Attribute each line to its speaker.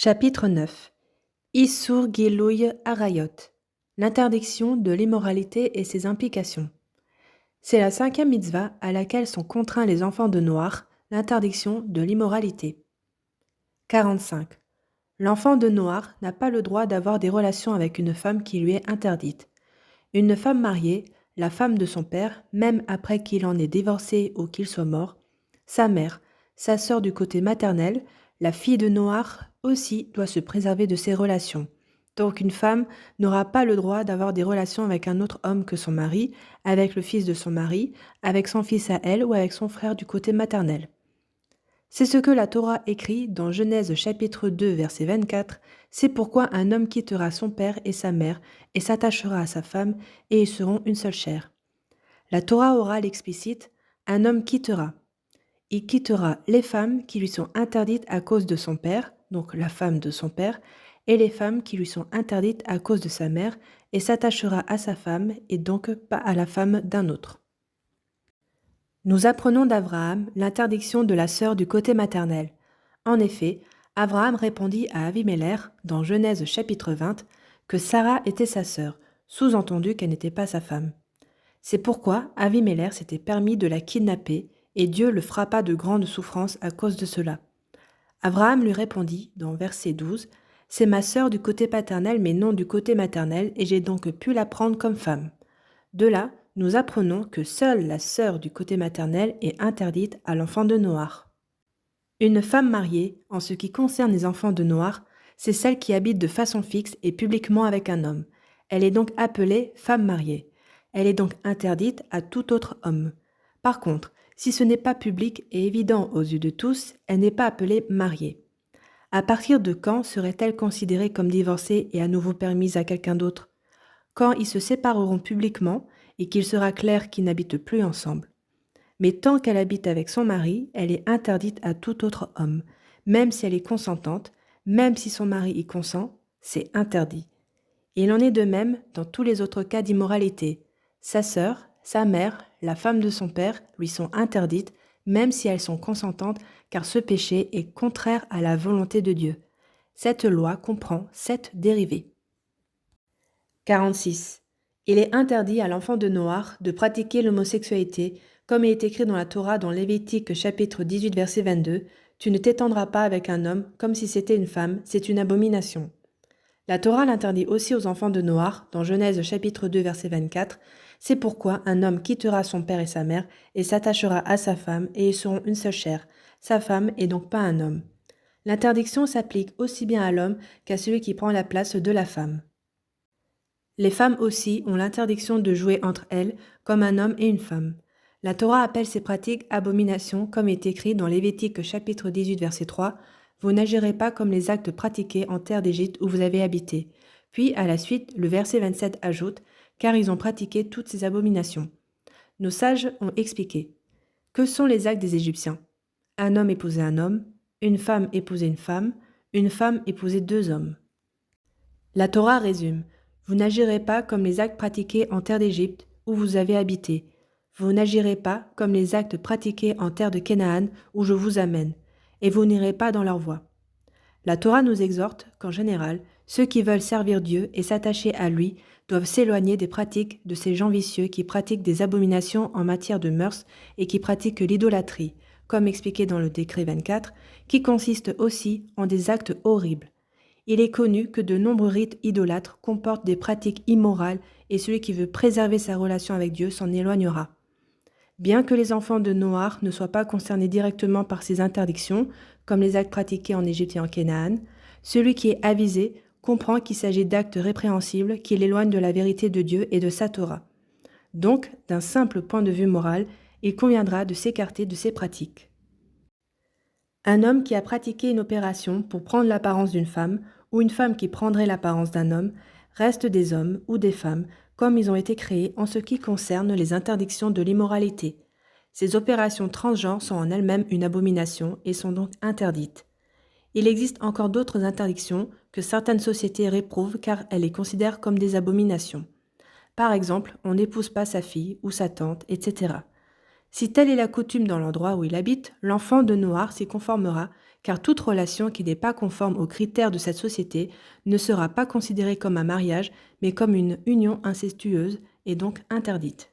Speaker 1: Chapitre 9. Issur Gilouy Arayot. L'interdiction de l'immoralité et ses implications. C'est la 5e mitzvah à laquelle sont contraints les enfants de Noach, l'interdiction de l'immoralité. 45. L'enfant de Noach n'a pas le droit d'avoir des relations avec une femme qui lui est interdite. Une femme mariée, la femme de son père, même après qu'il en ait divorcé ou qu'il soit mort, sa mère, sa sœur du côté maternel, la fille de Noach aussi doit se préserver de ces relations. Donc une femme n'aura pas le droit d'avoir des relations avec un autre homme que son mari, avec le fils de son mari, avec son fils à elle ou avec son frère du côté maternel. C'est ce que la Torah écrit dans Genèse chapitre 2 verset 24, c'est pourquoi un homme quittera son père et sa mère et s'attachera à sa femme et ils seront une seule chair. La Torah orale explicite, un homme quittera. Il quittera les femmes qui lui sont interdites à cause de son père, donc la femme de son père, et les femmes qui lui sont interdites à cause de sa mère, et s'attachera à sa femme et donc pas à la femme d'un autre. Nous apprenons d'Abraham l'interdiction de la sœur du côté maternel. En effet, Abraham répondit à Avimelech, dans Genèse chapitre 20, que Sarah était sa sœur, sous-entendu qu'elle n'était pas sa femme. C'est pourquoi Avimelech s'était permis de la kidnapper, et Dieu le frappa de grandes souffrances à cause de cela. Abraham lui répondit, dans verset 12, « C'est ma sœur du côté paternel, mais non du côté maternel, et j'ai donc pu la prendre comme femme. » De là, nous apprenons que seule la sœur du côté maternel est interdite à l'enfant de Noach. Une femme mariée, en ce qui concerne les enfants de Noach, c'est celle qui habite de façon fixe et publiquement avec un homme. Elle est donc appelée femme mariée. Elle est donc interdite à tout autre homme. Par contre, si ce n'est pas public et évident aux yeux de tous, elle n'est pas appelée mariée. À partir de quand serait-elle considérée comme divorcée et à nouveau permise à quelqu'un d'autre ? Quand ils se sépareront publiquement et qu'il sera clair qu'ils n'habitent plus ensemble. Mais tant qu'elle habite avec son mari, elle est interdite à tout autre homme. Même si elle est consentante, même si son mari y consent, c'est interdit. Et il en est de même dans tous les autres cas d'immoralité. Sa sœur, sa mère, la femme de son père lui sont interdites, même si elles sont consentantes, car ce péché est contraire à la volonté de Dieu. Cette loi comprend 7 dérivés. 46. Il est interdit à l'enfant de Noach de pratiquer l'homosexualité, comme il est écrit dans la Torah dans Lévitique chapitre 18 verset 22, « Tu ne t'étendras pas avec un homme comme si c'était une femme, c'est une abomination. » La Torah l'interdit aussi aux enfants de Noach dans Genèse chapitre 2 verset 24, « C'est pourquoi un homme quittera son père et sa mère et s'attachera à sa femme et ils seront une seule chair. Sa femme est donc pas un homme. » L'interdiction s'applique aussi bien à l'homme qu'à celui qui prend la place de la femme. Les femmes aussi ont l'interdiction de jouer entre elles comme un homme et une femme. La Torah appelle ces pratiques abominations comme est écrit dans Lévitique chapitre 18 verset 3, « Vous n'agirez pas comme les actes pratiqués en terre d'Égypte où vous avez habité. » Puis à la suite, le verset 27 ajoute, « Car ils ont pratiqué toutes ces abominations. » Nos sages ont expliqué. Que sont les actes des Égyptiens ? Un homme épousait un homme, une femme épousait une femme épousait 2 hommes. La Torah résume. Vous n'agirez pas comme les actes pratiqués en terre d'Égypte, où vous avez habité. Vous n'agirez pas comme les actes pratiqués en terre de Canaan, où je vous amène, et vous n'irez pas dans leur voie. La Torah nous exhorte qu'en général, ceux qui veulent servir Dieu et s'attacher à lui doivent s'éloigner des pratiques de ces gens vicieux qui pratiquent des abominations en matière de mœurs et qui pratiquent l'idolâtrie, comme expliqué dans le décret 24, qui consiste aussi en des actes horribles. Il est connu que de nombreux rites idolâtres comportent des pratiques immorales et celui qui veut préserver sa relation avec Dieu s'en éloignera. Bien que les enfants de Noach ne soient pas concernés directement par ces interdictions, comme les actes pratiqués en Égypte et en Canaan, celui qui est avisé comprend qu'il s'agit d'actes répréhensibles qui l'éloignent de la vérité de Dieu et de sa Torah. Donc, d'un simple point de vue moral, il conviendra de s'écarter de ces pratiques. Un homme qui a pratiqué une opération pour prendre l'apparence d'une femme ou une femme qui prendrait l'apparence d'un homme restent des hommes ou des femmes comme ils ont été créés en ce qui concerne les interdictions de l'immoralité. Ces opérations transgenres sont en elles-mêmes une abomination et sont donc interdites. Il existe encore d'autres interdictions que certaines sociétés réprouvent car elles les considèrent comme des abominations. Par exemple, on n'épouse pas sa fille ou sa tante, etc. Si telle est la coutume dans l'endroit où il habite, l'enfant de Noach s'y conformera car toute relation qui n'est pas conforme aux critères de cette société ne sera pas considérée comme un mariage, mais comme une union incestueuse et donc interdite.